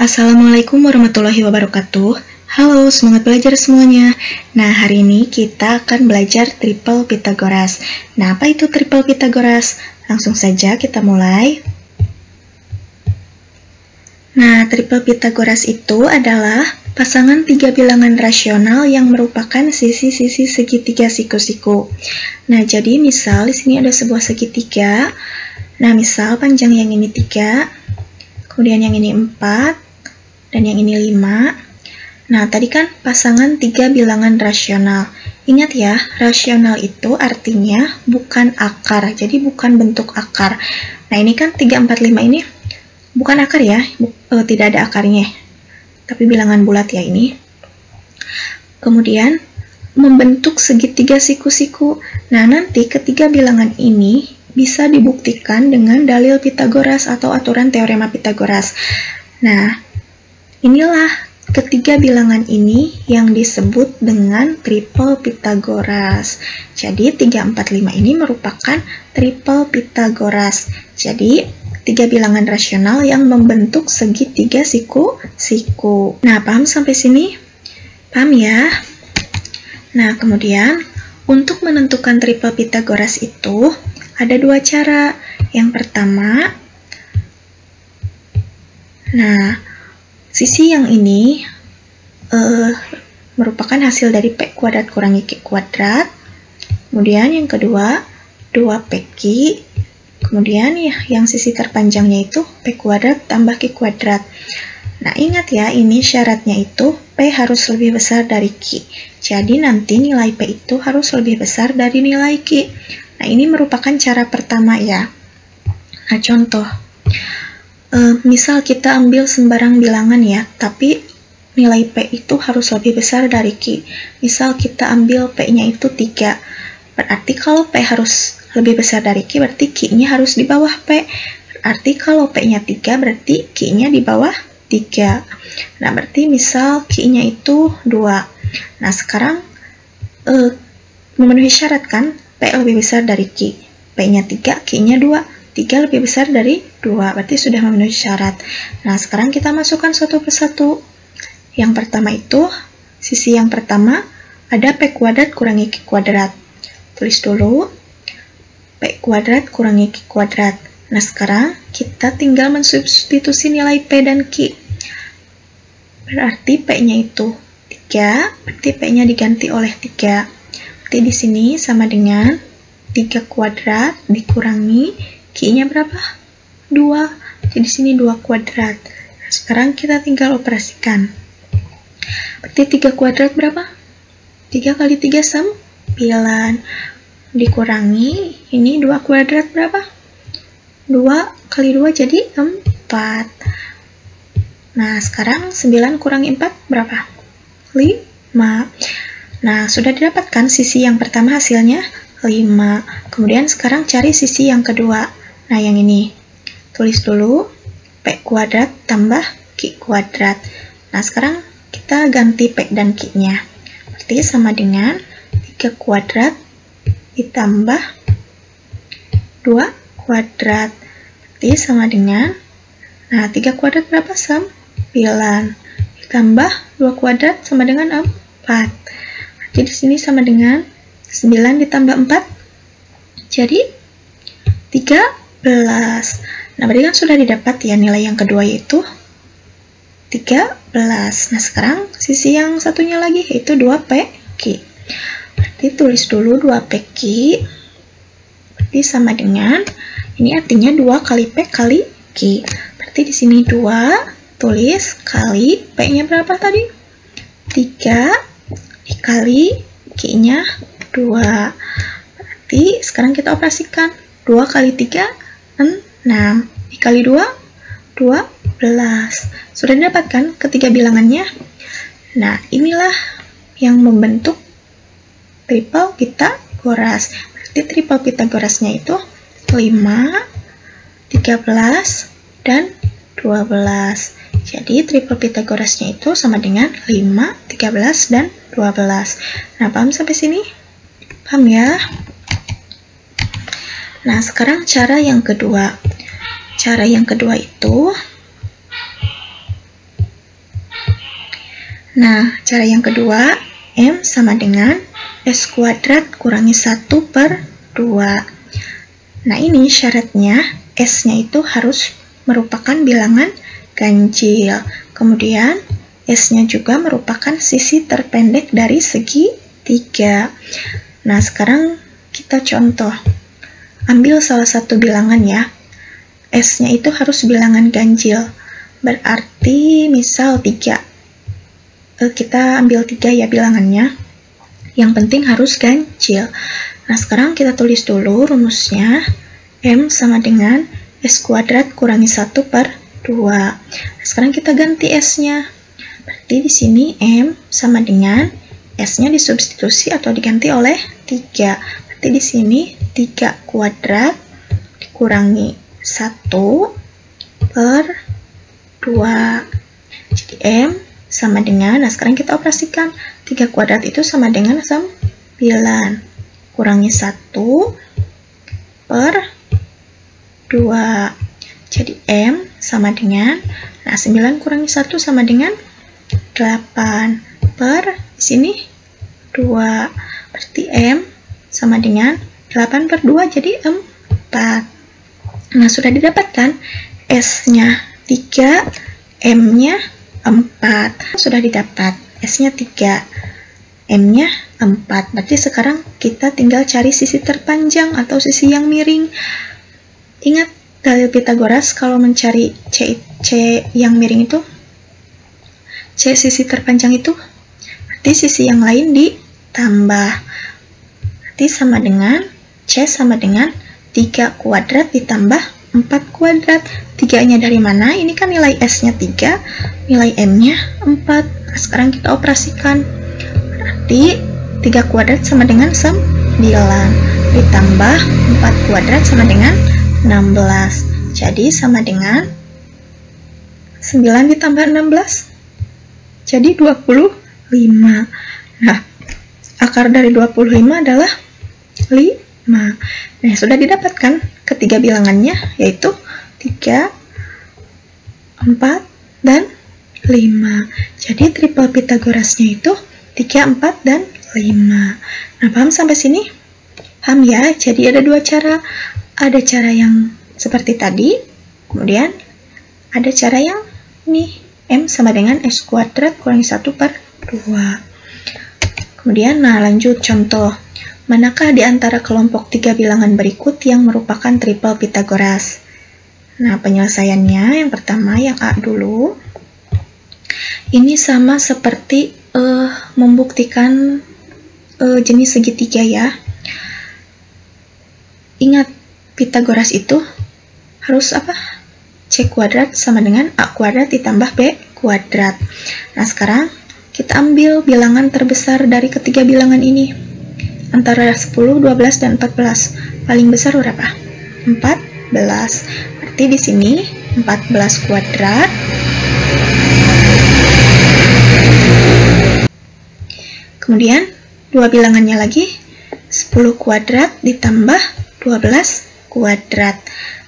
Assalamualaikum warahmatullahi wabarakatuh. Halo, semangat belajar semuanya. Nah, hari ini kita akan belajar triple Pythagoras. Nah, apa itu triple Pythagoras? Langsung saja kita mulai. Nah, triple Pythagoras itu adalah pasangan tiga bilangan rasional yang merupakan sisi-sisi segitiga siku-siku. Nah, jadi misal di sini ada sebuah segitiga. Nah, misal panjang yang ini 3, kemudian yang ini 4, dan yang ini 5. Nah, tadi kan pasangan tiga bilangan rasional. Ingat ya, rasional itu artinya bukan akar, jadi bukan bentuk akar. Nah, ini kan 3, 4, 5 ini bukan akar ya, tidak ada akarnya, tapi bilangan bulat ya ini. Kemudian, membentuk segitiga siku-siku. Nah, nanti ketiga bilangan ini bisa dibuktikan dengan dalil Pythagoras atau aturan teorema Pythagoras. Nah, inilah ketiga bilangan ini yang disebut dengan triple Pythagoras. Jadi 3, 4, 5 ini merupakan triple Pythagoras. Jadi tiga bilangan rasional yang membentuk segitiga siku-siku. Nah, paham sampai sini? Paham ya? Nah, kemudian untuk menentukan triple Pythagoras itu ada dua cara. Yang pertama, nah, sisi yang ini merupakan hasil dari P kuadrat kurangi Q kuadrat. Kemudian yang kedua, 2PQ. Kemudian ya, yang sisi terpanjangnya itu P kuadrat tambah Q kuadrat. Nah, ingat ya, ini syaratnya itu P harus lebih besar dari Q. Jadi nanti nilai P itu harus lebih besar dari nilai Q. Nah, ini merupakan cara pertama ya. Nah, contoh. Misal kita ambil sembarang bilangan ya, tapi nilai P itu harus lebih besar dari Q. Misal kita ambil P-nya itu 3. Berarti kalau P harus lebih besar dari Q, berarti Q-nya harus di bawah P. Berarti kalau P-nya 3, berarti Q-nya di bawah 3. Nah, berarti misal Q-nya itu 2. Nah, sekarang memenuhi syarat kan? P lebih besar dari Q. P-nya 3, Q-nya 2. 3 lebih besar dari 2, berarti sudah memenuhi syarat. Nah, sekarang kita masukkan satu persatu. Yang pertama itu, sisi yang pertama, ada P kuadrat kurangi Q kuadrat. Tulis dulu, P kuadrat kurangi Q kuadrat. Nah, sekarang kita tinggal mensubstitusi nilai P dan Q. Berarti P-nya itu 3, berarti P-nya diganti oleh 3. Berarti di sini sama dengan 3 kuadrat dikurangi Q-nya berapa? 2. Jadi di sini 2 kuadrat. Nah, sekarang kita tinggal operasikan. Berarti 3 kuadrat berapa? 3 kali 3 9. Dikurangi, ini 2 kuadrat berapa? 2 kali 2 jadi 4. Nah, sekarang 9 kurangi 4 berapa? 5. Nah, sudah didapatkan sisi yang pertama hasilnya 5. Kemudian sekarang cari sisi yang kedua. Nah, yang ini. Tulis dulu P kuadrat tambah Q kuadrat. Nah, sekarang kita ganti P dan Q-nya. Berarti sama dengan 3 kuadrat ditambah 2 kuadrat. Berarti sama dengan, nah, 3 kuadrat berapa? 9. Ditambah 2 kuadrat sama dengan 4. Berarti di sini sama dengan 9 ditambah 4. Jadi 13. Nah, berarti kan sudah didapat ya nilai yang kedua yaitu 13. Nah, sekarang sisi yang satunya lagi yaitu 2PQ. Berarti tulis dulu 2PQ. Berarti sama dengan, ini artinya 2 kali P kali Q. Berarti di sini 2, tulis kali P-nya berapa tadi? 3 dikali Q-nya 2. Berarti sekarang kita operasikan. 2 kali 3, 6. Dikali 2, 12. Sudah didapatkan ketiga bilangannya? Nah, inilah yang membentuk triple Pythagoras. Berarti triple Pythagorasnya itu 5, 13, dan 12. Jadi triple Pythagorasnya itu sama dengan 5, 13, dan 12. Nah, paham sampai sini? Paham ya? Nah, sekarang cara yang kedua. Cara yang kedua itu Nah, cara yang kedua, M sama dengan S kuadrat kurangi 1 per 2. Nah, ini syaratnya S-nya itu harus merupakan bilangan ganjil. Kemudian, S-nya juga merupakan sisi terpendek dari segi 3. Nah, sekarang kita contoh. Ambil salah satu bilangan ya. S-nya itu harus bilangan ganjil. Berarti misal 3. Kita ambil 3 ya bilangannya. Yang penting harus ganjil. Nah, sekarang kita tulis dulu rumusnya. M sama dengan S kuadrat kurangi 1 per 2. Nah, sekarang kita ganti S-nya. Berarti di sini M sama dengan S-nya disubstitusi atau diganti oleh 3. Berarti di sini 3 kuadrat dikurangi 1 per 2. Jadi M sama dengan, nah sekarang kita operasikan, 3 kuadrat itu sama dengan 9, kurangi 1 per 2, jadi M sama dengan, nah 9 kurangi 1 sama dengan 8, per sini 2, berarti M sama dengan 8 per 2 jadi 4. Nah, sudah didapatkan S-nya 3, M-nya 4. Sudah didapat S-nya 3, M-nya 4. Berarti sekarang kita tinggal cari sisi terpanjang atau sisi yang miring. Ingat dalil Pitagoras kalau mencari C yang miring itu, C sisi terpanjang itu, berarti sisi yang lain ditambah. Berarti sama dengan C sama dengan 3 kuadrat ditambah 4 kuadrat. 3-nya dari mana? Ini kan nilai S-nya 3, nilai M-nya 4. Nah, sekarang kita operasikan. Berarti 3 kuadrat sama dengan 9, ditambah 4 kuadrat sama dengan 16. Jadi sama dengan 9 ditambah 16. Jadi 25. Nah, akar dari 25 adalah 5. Nah, sudah didapatkan ketiga bilangannya, yaitu 3, 4, dan 5. Jadi triple Pitagorasnya itu 3, 4, dan 5. Nah, paham sampai sini? Paham ya? Jadi ada dua cara. Ada cara yang seperti tadi, kemudian ada cara yang ini, M sama dengan S kuadrat kurangi 1 per 2. Kemudian, nah lanjut contoh. Manakah di antara kelompok 3 bilangan berikut yang merupakan triple Pitagoras? Nah, penyelesaiannya yang pertama, yang A dulu. Ini sama seperti membuktikan jenis segitiga ya. Ingat, Pitagoras itu harus apa? C kuadrat sama dengan A kuadrat ditambah B kuadrat. Nah, sekarang kita ambil bilangan terbesar dari ketiga bilangan ini. Antara 10, 12, dan 14. Paling besar berapa? 14. Berarti di sini 14 kuadrat kemudian dua bilangannya lagi 10 kuadrat ditambah 12 kuadrat.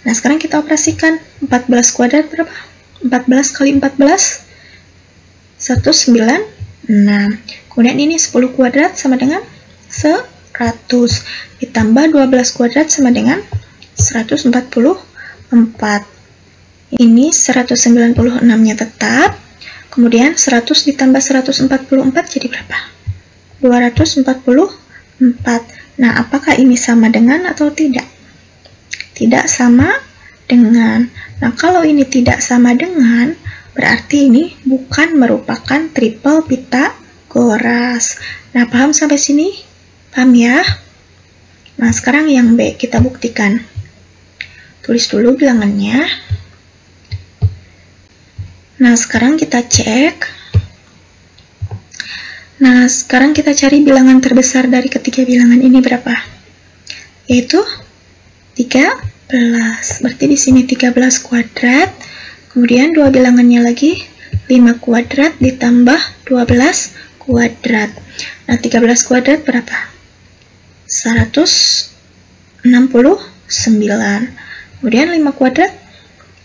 Nah, sekarang kita operasikan. 14 kuadrat berapa? 14 kali 14 196. Kemudian ini 10 kuadrat sama dengan 100 ditambah 12 kuadrat sama dengan 144. Ini 196-nya tetap. Kemudian 100 ditambah 144 jadi berapa? 244. Nah, apakah ini sama dengan atau tidak? Tidak sama dengan. Nah, kalau ini tidak sama dengan, berarti ini bukan merupakan triple Pitagoras. Nah, paham sampai sini? Paham ya? Nah, sekarang yang B kita buktikan. Tulis dulu bilangannya. Nah, sekarang kita cek. Nah, sekarang kita cari bilangan terbesar dari ketiga bilangan ini berapa? Yaitu 13. Berarti di sini 13 kuadrat. Kemudian dua bilangannya lagi 5 kuadrat ditambah 12 kuadrat. Nah, 13 kuadrat berapa? 169. Kemudian 5 kuadrat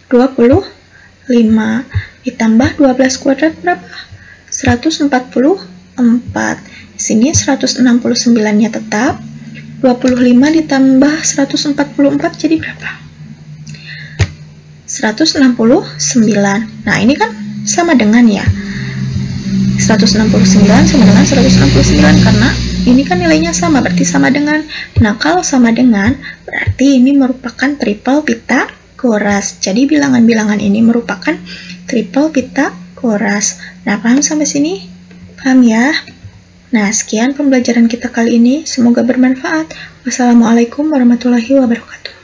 25 ditambah 12 kuadrat berapa? 144. Di sini 169-nya tetap. 25 ditambah 144 jadi berapa? 169. Nah, ini kan sama dengan ya. 169 sama dengan 169 karena ini kan nilainya sama, berarti sama dengan. Nah, kalau sama dengan, berarti ini merupakan triple Pitagoras. Jadi bilangan-bilangan ini merupakan triple Pitagoras. Nah, paham sampai sini? Paham ya? Nah, sekian pembelajaran kita kali ini. Semoga bermanfaat. Wassalamualaikum warahmatullahi wabarakatuh.